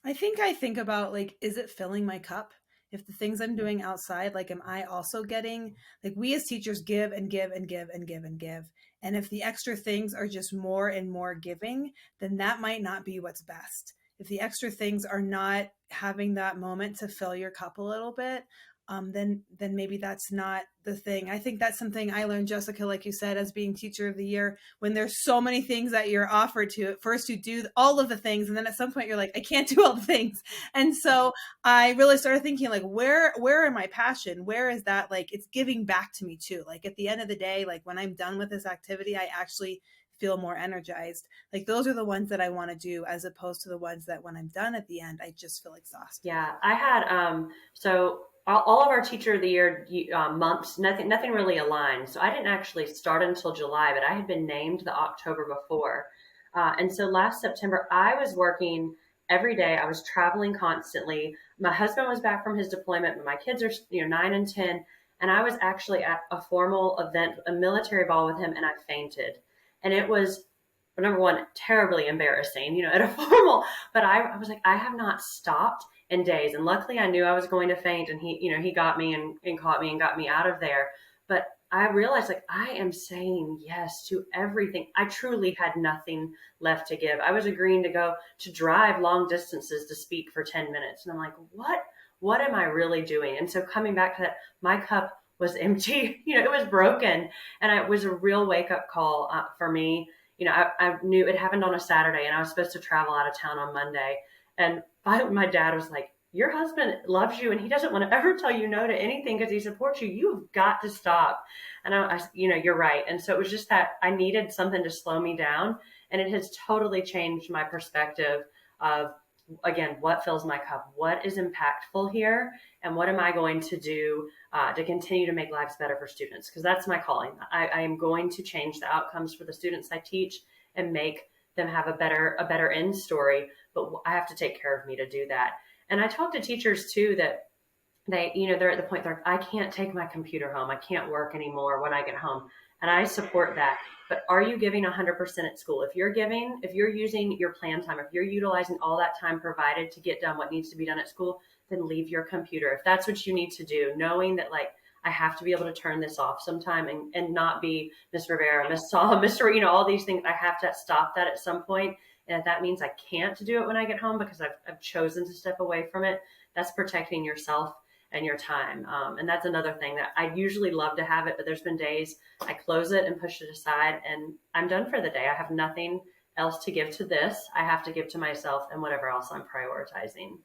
I think about, like, is it filling my cup? If the things I'm doing outside, like, am I also getting, like, we as teachers give and give and give and give and give. And if the extra things are just more and more giving, then that might not be what's best. If the extra things are not having that moment to fill your cup a little bit, then maybe that's not the thing. I think that's something I learned, Jessica, like you said, as being teacher of the year, when there's so many things that you're offered to. At first you do all of the things, and then at some point you're like, I can't do all the things. And so I really started thinking, like, where am my passion? Where is that? Like, it's giving back to me too. Like, at the end of the day, like, when I'm done with this activity, I actually feel more energized. Like, those are the ones that I want to do, as opposed to the ones that when I'm done at the end, I just feel exhausted. Yeah, I had, so all of our teacher of the year months, nothing really aligned. So I didn't actually start until July, but I had been named the October before. And so last September, I was working every day. I was traveling constantly. My husband was back from his deployment, but my kids are 9 and 10. And I was actually at a formal event, a military ball with him, and I fainted. And it was, number one, terribly embarrassing, at a formal, but I was like, I have not stopped in days. And luckily I knew I was going to faint, and he got me and caught me and got me out of there. But I realized, like, I am saying yes to everything. I truly had nothing left to give. I was agreeing to drive long distances to speak for 10 minutes. And I'm like, what am I really doing? And so coming back to that, my cup was empty, it was broken. And it was a real wake up call for me. I knew it happened on a Saturday, and I was supposed to travel out of town on Monday. And my dad was like, your husband loves you, and he doesn't want to ever tell you no to anything because he supports you. You've got to stop. And I you're right. And so it was just that I needed something to slow me down. And it has totally changed my perspective of, again, what fills my cup, what is impactful here, and what am I going to do to continue to make lives better for students? Because that's my calling. I am going to change the outcomes for the students I teach and make them have a better end story. But I have to take care of me to do that. And I talk to teachers too that they're at the point they're, I can't take my computer home. I can't work anymore when I get home. And I support that. But are you giving 100% at school? If you're using your plan time, if you're utilizing all that time provided to get done what needs to be done at school, then leave your computer. If that's what you need to do, knowing that, like, I have to be able to turn this off sometime and not be Miss Rivera, Miss Saum, Mr. All these things. I have to stop that at some point. And if that means I can't do it when I get home because I've chosen to step away from it, that's protecting yourself and your time. And that's another thing that I usually love to have it, but there's been days I close it and push it aside, and I'm done for the day. I have nothing else to give to this. I have to give to myself and whatever else I'm prioritizing.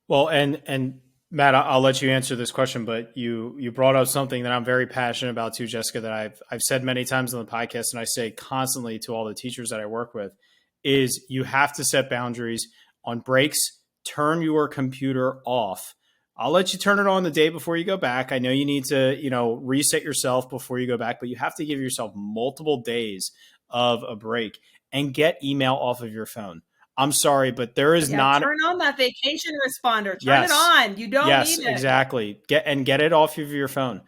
Well, and Matt, I'll let you answer this question, but you brought up something that I'm very passionate about too, Jessica, that I've said many times on the podcast, and I say constantly to all the teachers that I work with, is you have to set boundaries on breaks. Turn your computer off. I'll let you turn it on the day before you go back. I know you need to, reset yourself before you go back, but you have to give yourself multiple days of a break, and get email off of your phone. I'm sorry, but there is not. Turn on that vacation responder. Turn it on. You don't need it. Exactly. Get it off of your phone.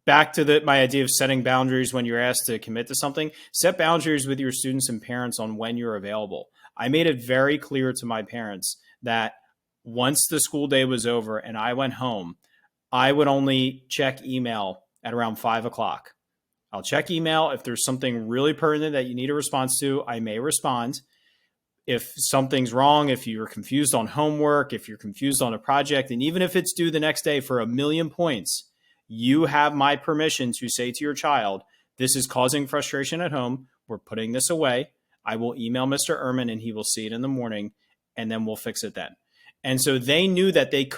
Back to my idea of setting boundaries when you're asked to commit to something. Set boundaries with your students and parents on when you're available. I made it very clear to my parents that once the school day was over and I went home, I would only check email at around 5 o'clock. I'll check email. If there's something really pertinent that you need a response to, I may respond. If something's wrong, if you're confused on homework, if you're confused on a project, and even if it's due the next day for 1,000,000 points, you have my permission to say to your child, this is causing frustration at home. We're putting this away. I will email Mr. Ehrman and he will see it in the morning, and then we'll fix it then. And so they knew that they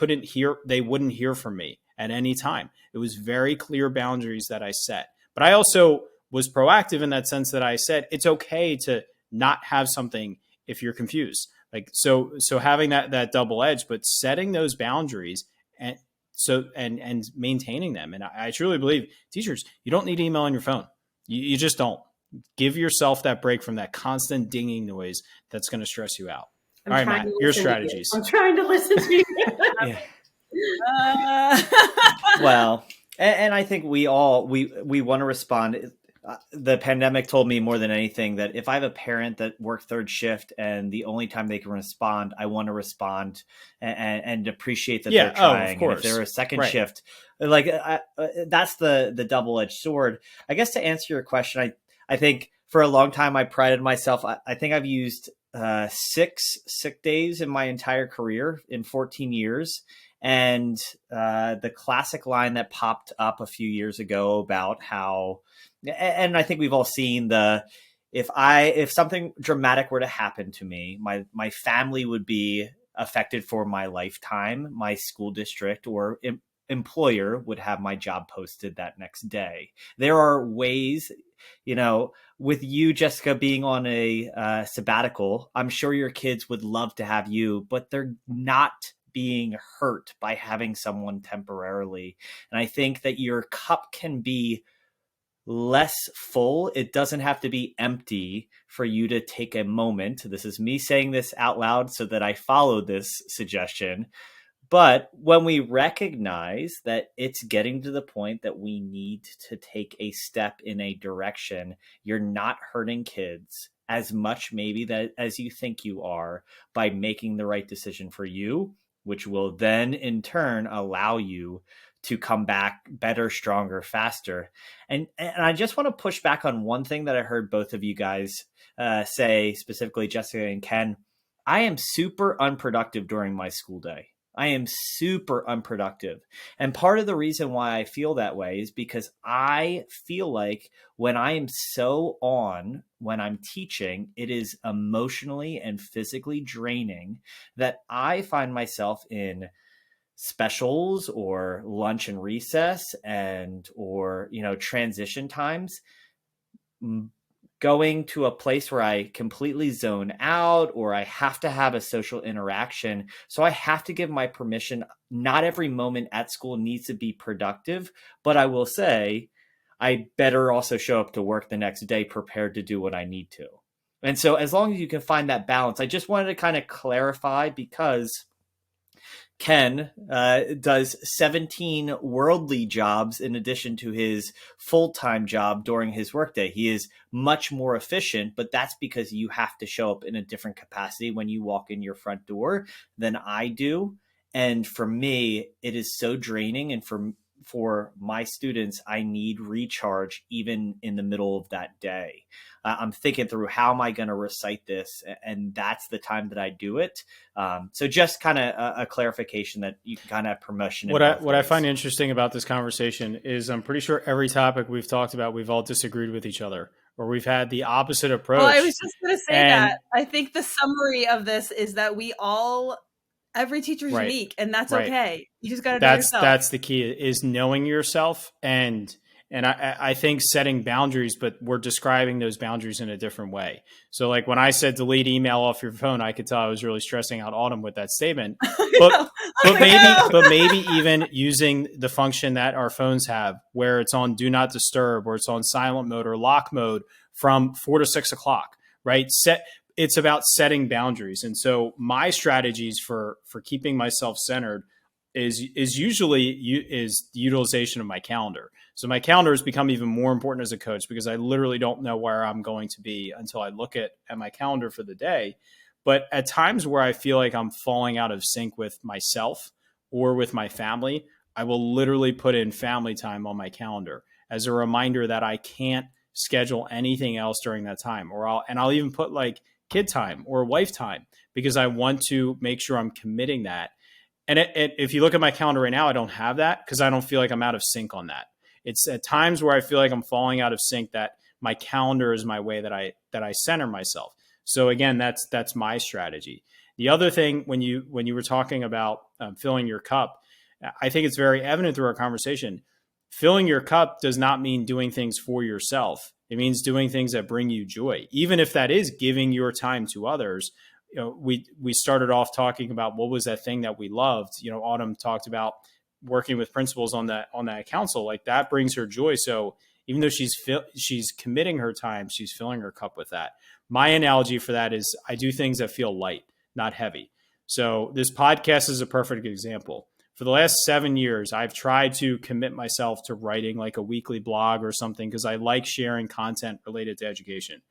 wouldn't hear from me at any time. It was very clear boundaries that I set. But I also was proactive in that sense that I said, it's okay to not have something if you're confused. Like, so having that double edge, but setting those boundaries and maintaining them. And I truly believe, teachers, you don't need email on your phone. You just don't. Give yourself that break from that constant dinging noise that's going to stress you out. All right, Matt, your strategies. I'm trying to listen to you. Well, and I think we want to respond. The pandemic told me more than anything that if I have a parent that worked third shift and the only time they can respond, I want to respond and appreciate that they're trying. Of course. And if they're a second shift, like that's the double-edged sword. I guess to answer your question, I think for a long time I prided myself. I think I've used 6 sick days in my entire career in 14 years. And the classic line that popped up a few years ago about how, and I think we've all seen if something dramatic were to happen to me, my family would be affected for my lifetime. My school district or employer would have my job posted that next day. There are ways, with you, Jessica, being on a sabbatical, I'm sure your kids would love to have you, but they're not being hurt by having someone temporarily. And I think that your cup can be less full. It doesn't have to be empty for you to take a moment. This is me saying this out loud so that I follow this suggestion. But when we recognize that it's getting to the point that we need to take a step in a direction, you're not hurting kids as much maybe as you think you are by making the right decision for you, which will then in turn allow you to come back better, stronger, faster. And I just want to push back on one thing that I heard both of you guys say, specifically Jessica and Ken. I am super unproductive during my school day. I am super unproductive. And part of the reason why I feel that way is because I feel like when I am when I'm teaching, it is emotionally and physically draining that I find myself in specials or lunch and recess or transition times, going to a place where I completely zone out or I have to have a social interaction. So I have to give my permission. Not every moment at school needs to be productive, but I will say I better also show up to work the next day prepared to do what I need to. And so as long as you can find that balance, I just wanted to kind of clarify, because Ken does 17 worldly jobs in addition to his full-time job during his workday. He is much more efficient, but that's because you have to show up in a different capacity when you walk in your front door than I do. And for me, it is so draining. And for my students, I need recharge even in the middle of that day. I'm thinking through, how am I going to recite this? And that's the time that I do it. So just kind of a clarification that you can kind of have permission. What I find interesting about this conversation is I'm pretty sure every topic we've talked about, we've all disagreed with each other, or we've had the opposite approach. Well, I was just going to say that. I think the summary of this is that every teacher is unique, and that's okay. You just got to know yourself. That's the key, is knowing yourself. And I think setting boundaries, but we're describing those boundaries in a different way. So like when I said delete email off your phone, I could tell I was really stressing out Autumn with that statement. But maybe even using the function that our phones have, where it's on do not disturb, or it's on silent mode or lock mode from 4 to 6 o'clock, right? It's about setting boundaries. And so my strategies for keeping myself centered is usually the utilization of my calendar. So my calendar has become even more important as a coach, because I literally don't know where I'm going to be until I look at my calendar for the day. But at times where I feel like I'm falling out of sync with myself or with my family, I will literally put in family time on my calendar as a reminder that I can't schedule anything else during that time. I'll even put like kid time or wife time because I want to make sure I'm committing that. And if you look at my calendar right now, I don't have that because I don't feel like I'm out of sync on that. It's at times where I feel like I'm falling out of sync that my calendar is my way that I center myself. So again, that's my strategy. The other thing when you were talking about filling your cup, I think it's very evident through our conversation. Filling your cup does not mean doing things for yourself. It means doing things that bring you joy, even if that is giving your time to others. We started off talking about what was that thing that we loved. Autumn talked about working with principals on that council. Like that brings her joy. So even though she's committing her time, she's filling her cup with that. My analogy for that is I do things that feel light, not heavy. So this podcast is a perfect example. For the last 7 years, I've tried to commit myself to writing like a weekly blog or something because I like sharing content related to education.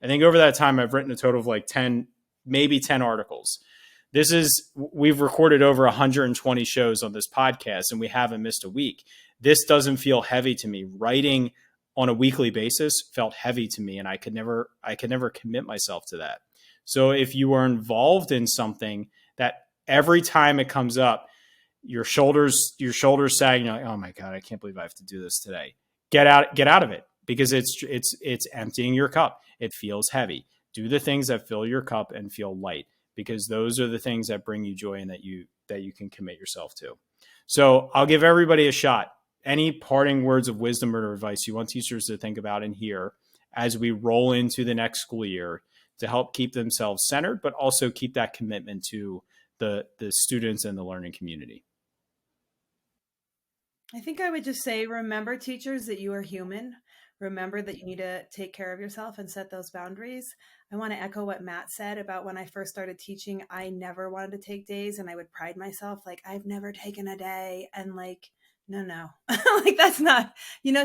I think over that time, I've written a total of like 10, maybe 10 articles. We've recorded over 120 shows on this podcast and we haven't missed a week. This doesn't feel heavy to me. Writing on a weekly basis felt heavy to me and I could never commit myself to that. So if you are involved in something that every time it comes up, your shoulders sagging, you're like, oh my God, I can't believe I have to do this today. Get out of it because it's emptying your cup. It feels heavy. Do the things that fill your cup and feel light because those are the things that bring you joy and that you can commit yourself to. So I'll give everybody a shot. Any parting words of wisdom or advice you want teachers to think about and hear as we roll into the next school year to help keep themselves centered, but also keep that commitment to the students and the learning community? I think I would just say, remember, teachers, that you are human. Remember that you need to take care of yourself and set those boundaries. I want to echo what Matt said about when I first started teaching. I never wanted to take days and I would pride myself like, I've never taken a day. And like, no, like that's not,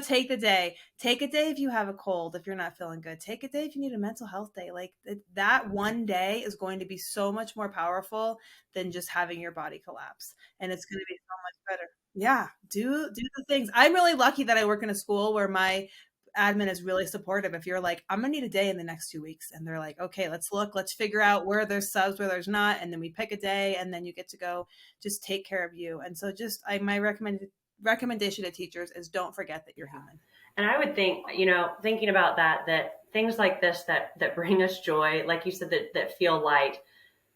take the day. Take a day if you have a cold, if you're not feeling good. Take a day if you need a mental health day. Like that one day is going to be so much more powerful than just having your body collapse. And it's going to be so much better. Yeah, do the things. I'm really lucky that I work in a school where my admin is really supportive. If you're like, I'm gonna need a day in the next 2 weeks, and they're like, okay, let's figure out where there's subs, where there's not, and then we pick a day, and then you get to go just take care of you. And so my recommendation to teachers is don't forget that you're human. And I would think, thinking about that things like this that bring us joy, like you said, that feel light,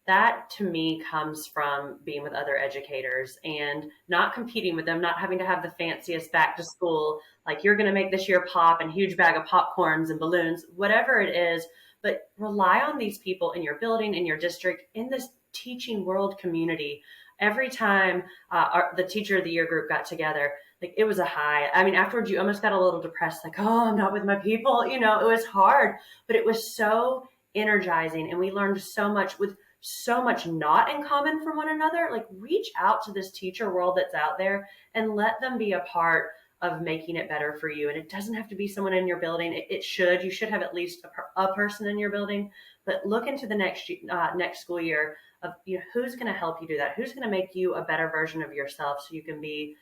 that to me comes from being with other educators and not competing with them, not having to have the fanciest back to school, like you're going to make this year pop and huge bag of popcorns and balloons, whatever it is, but rely on these people in your building, in your district, in this teaching world community. Every time the teacher of the year group got together, like it was a high. I mean, afterwards you almost got a little depressed, like, oh, I'm not with my people. It was hard, but it was so energizing. And we learned so much with so much not in common from one another. Like reach out to this teacher world that's out there and let them be a part of making it better for you. And it doesn't have to be someone in your building. You should have at least a person in your building, but look into the next school year of who's going to help you do that. Who's going to make you a better version of yourself so you can be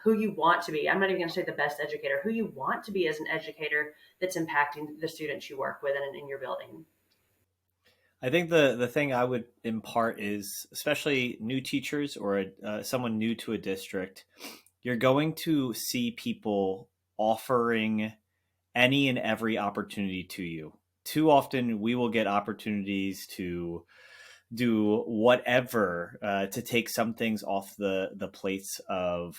who you want to be. I'm not even going to say the best educator, who you want to be as an educator that's impacting the students you work with and in your building. I think the thing I would impart is, especially new teachers or someone new to a district, you're going to see people offering any and every opportunity to you. Too often we will get opportunities to do whatever to take some things off the plates of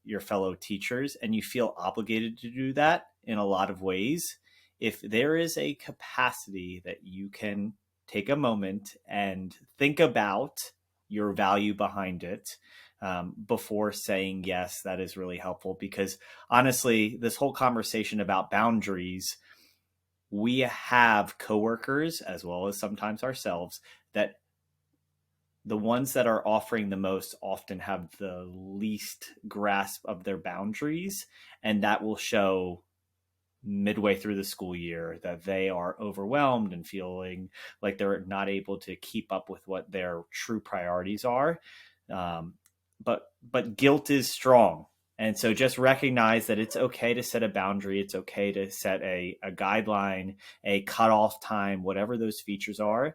your fellow teachers, and you feel obligated to do that in a lot of ways. If there is a capacity that you can take a moment and think about your value behind it before saying yes, that is really helpful. Because honestly, this whole conversation about boundaries, we have coworkers as well as sometimes ourselves that the ones that are offering the most often have the least grasp of their boundaries, and that will show midway through the school year that they are overwhelmed and feeling like they're not able to keep up with what their true priorities are. but guilt is strong. And so just recognize that it's okay to set a boundary. It's okay to set a guideline, a cutoff time, whatever those features are,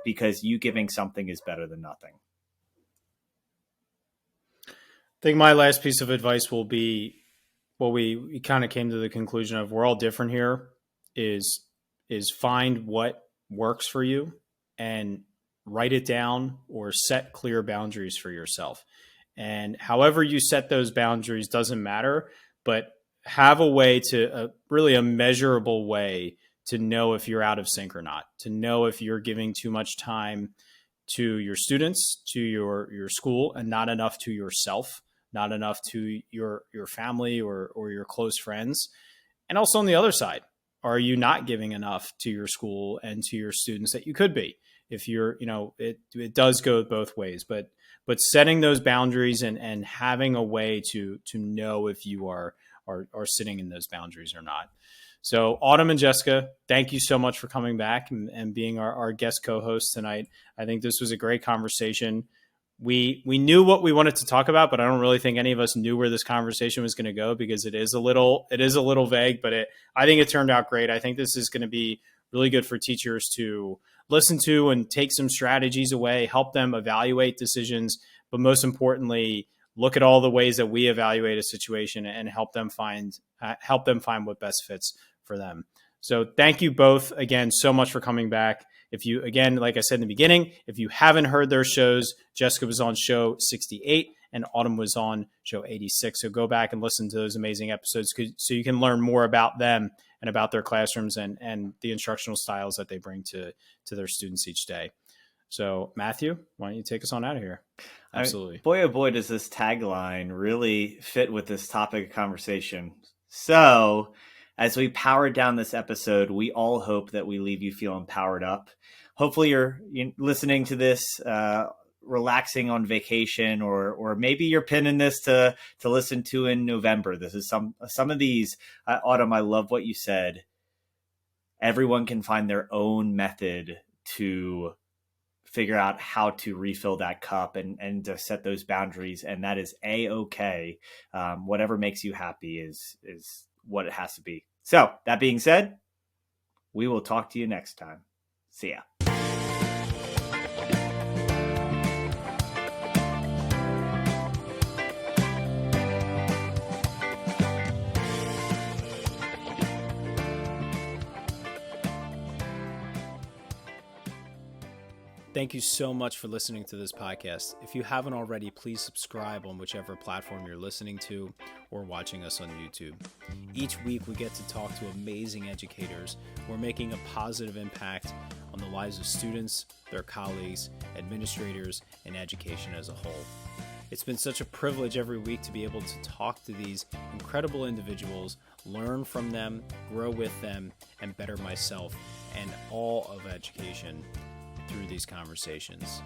because you giving something is better than nothing. I think my last piece of advice will be what we kind of came to the conclusion of. We're all different here. Is find what works for you and write it down or set clear boundaries for yourself. And however you set those boundaries doesn't matter, but have a way to really a measurable way to know if you're out of sync or not, to know if you're giving too much time to your students, to your school, and not enough to yourself, not enough to your family or your close friends. And also on the other side, are you not giving enough to your school and to your students that you could be? If you're, it does go both ways, but setting those boundaries and having a way to know if you are sitting in those boundaries or not. So Autumn and Jessica, thank you so much for coming back and being our guest co-hosts tonight. I think this was a great conversation. We knew what we wanted to talk about, but I don't really think any of us knew where this conversation was going to go, because it is a little vague, but I think it turned out great. I think this is going to be really good for teachers to listen to and take some strategies away, help them evaluate decisions, but most importantly, look at all the ways that we evaluate a situation and help them find what best fits for them. So thank you both again so much for coming back. If you, again, like I said in the beginning, if you haven't heard their shows, Jessica was on show 68 and Autumn was on show 86. So go back and listen to those amazing episodes so you can learn more about them and about their classrooms and the instructional styles that they bring to their students each day. So Matthew, why don't you take us on out of here? Absolutely. Boy, oh boy, does this tagline really fit with this topic of conversation. So as we power down this episode, we all hope that we leave you feeling powered up. Hopefully you're listening to this, relaxing on vacation, or maybe you're pinning this to listen to in November. This is some of these. Autumn, I love what you said. Everyone can find their own method to figure out how to refill that cup and to set those boundaries. And that is A-okay. Whatever makes you happy is what it has to be. So that being said, we will talk to you next time. See ya. Thank you so much for listening to this podcast. If you haven't already, please subscribe on whichever platform you're listening to or watching us on YouTube. Each week we get to talk to amazing educators who are making a positive impact on the lives of students, their colleagues, administrators, and education as a whole. It's been such a privilege every week to be able to talk to these incredible individuals, learn from them, grow with them, and better myself and all of education through these conversations.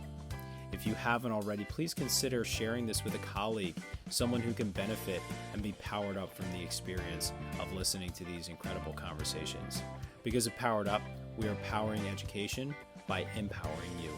If you haven't already, please consider sharing this with a colleague, someone who can benefit and be powered up from the experience of listening to these incredible conversations. Because of Powered Up, we are powering education by empowering you.